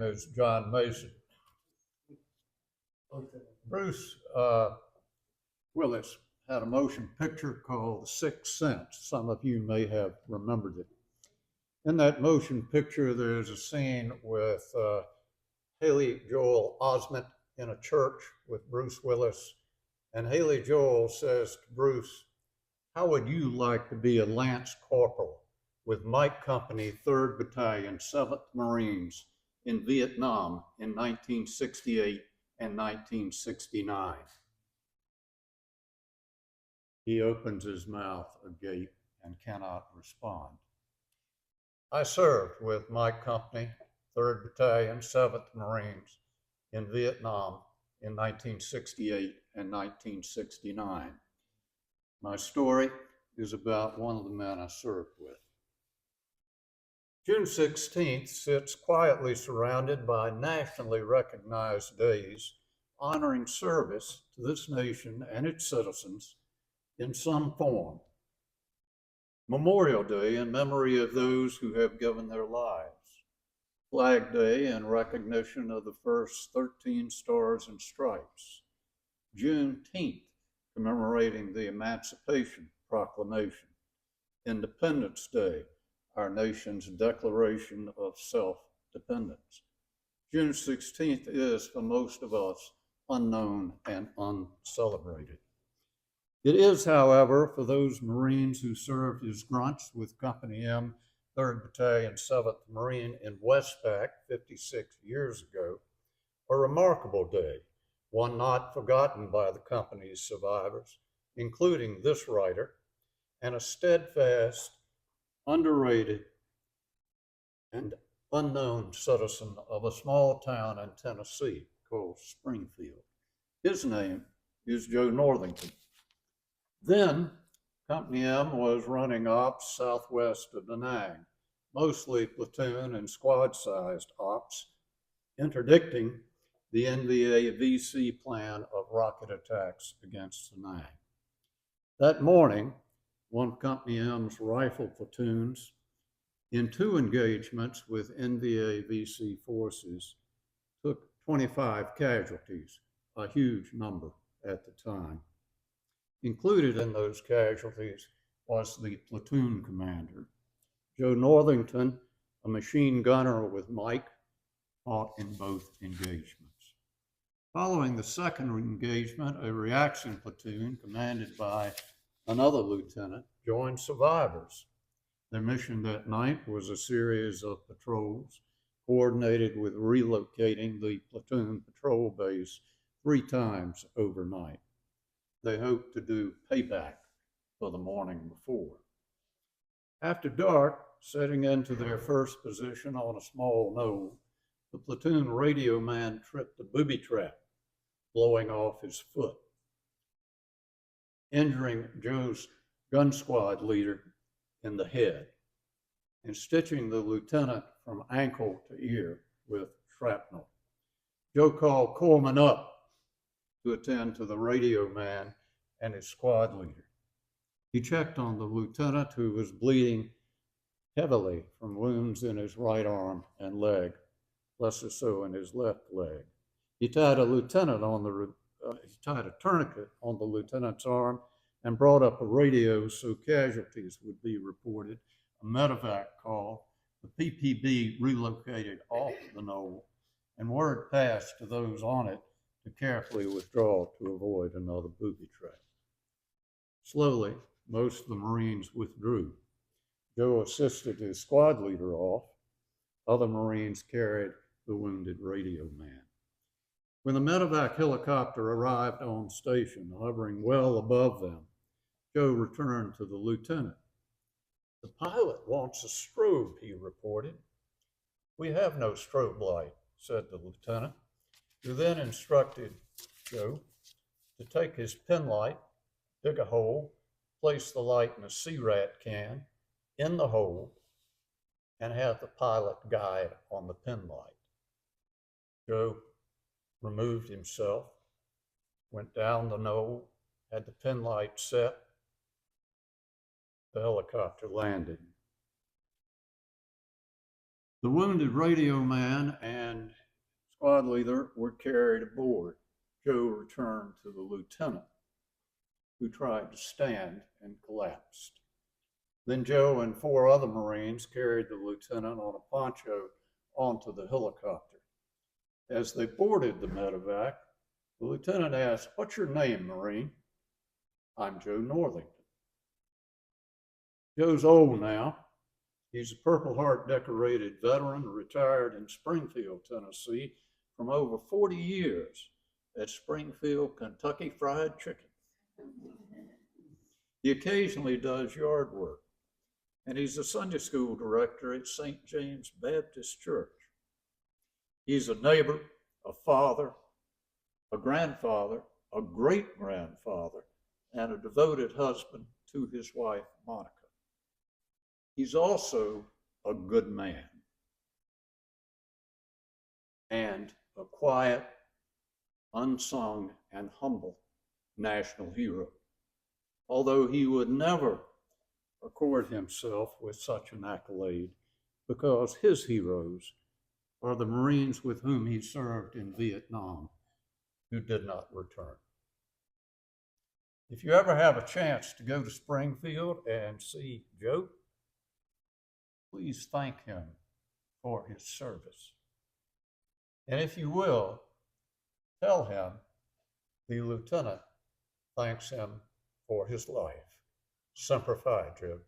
Is John Mason. Bruce Willis had a motion picture called The Sixth Sense. Some of you may have remembered it. In that motion picture, there's a scene with Haley Joel Osment in a church with Bruce Willis. And Haley Joel says to Bruce, "How would you like to be a Lance Corporal with Mike Company, 3rd Battalion, 7th Marines in Vietnam in 1968 and 1969. He opens his mouth agape and cannot respond. I served with my company, 3rd Battalion, 7th Marines in Vietnam in 1968 and 1969. My story is about one of the men I served with. June 16th sits quietly surrounded by nationally recognized days honoring service to this nation and its citizens in some form. Memorial Day in memory of those who have given their lives. Flag Day in recognition of the first 13 Stars and Stripes. Juneteenth commemorating the Emancipation Proclamation. Independence Day, our nation's declaration of self-dependence. June 16th is, for most of us, unknown and uncelebrated. It is, however, for those Marines who served as grunts with Company M, 3rd Battalion, 7th Marine in Westpac 56 years ago, a remarkable day, one not forgotten by the company's survivors, including this writer, and a steadfast, underrated, and unknown citizen of a small town in Tennessee called Springfield. His name is Joe Northington. Then, Company M was running ops southwest of Da Nang, mostly platoon and squad-sized ops, interdicting the NVA-VC plan of rocket attacks against Da Nang. That morning, one of Company M's rifle platoons, in 2 engagements with NVA-VC forces, took 25 casualties, a huge number at the time. Included in those casualties was the platoon commander. Joe Northington, a machine gunner with Mike, fought in both engagements. Following the second engagement, a reaction platoon commanded by another lieutenant joined survivors. Their mission that night was a series of patrols coordinated with relocating the platoon patrol base 3 times overnight. They hoped to do payback for the morning before. After dark, setting into their first position on a small knoll, the platoon radio man tripped a booby trap, blowing off his foot, injuring Joe's gun squad leader in the head and stitching the lieutenant from ankle to ear with shrapnel. Joe called Corpsman up to attend to the radio man and his squad leader. He checked on the lieutenant, who was bleeding heavily from wounds in his right arm and leg, less so in his left leg. He tied a tourniquet on the lieutenant's arm and brought up a radio so casualties would be reported, a medevac call, the PPB relocated off the knoll, and word passed to those on it to carefully withdraw to avoid another booby trap. Slowly, most of the Marines withdrew. Joe assisted his squad leader off. Other Marines carried the wounded radio man. When the medevac helicopter arrived on station, hovering well above them, Joe returned to the lieutenant. "The pilot wants a strobe," he reported. "We have no strobe light," said the lieutenant, who then instructed Joe to take his pen light, dig a hole, place the light in a C-rat can in the hole, and have the pilot guide on the pen light. Joe removed himself, went down the knoll, had the pen light set. The helicopter landed. The wounded radio man and squad leader were carried aboard. Joe returned to the lieutenant, who tried to stand and collapsed. Then Joe and 4 other Marines carried the lieutenant on a poncho onto the helicopter. As they boarded the medevac, the lieutenant asked, "What's your name, Marine?" "I'm Joe Northington." Joe's old now. He's a Purple Heart decorated veteran, retired in Springfield, Tennessee, from over 40 years at Springfield Kentucky Fried Chicken. He occasionally does yard work, and he's a Sunday school director at St. James Baptist Church. He's a neighbor, a father, a grandfather, a great-grandfather, and a devoted husband to his wife, Monica. He's also a good man and a quiet, unsung, and humble national hero, although he would never accord himself with such an accolade because his heroes are the Marines with whom he served in Vietnam who did not return. If you ever have a chance to go to Springfield and see Joe, please thank him for his service. And if you will, tell him the lieutenant thanks him for his life. Semper Fi, Joe.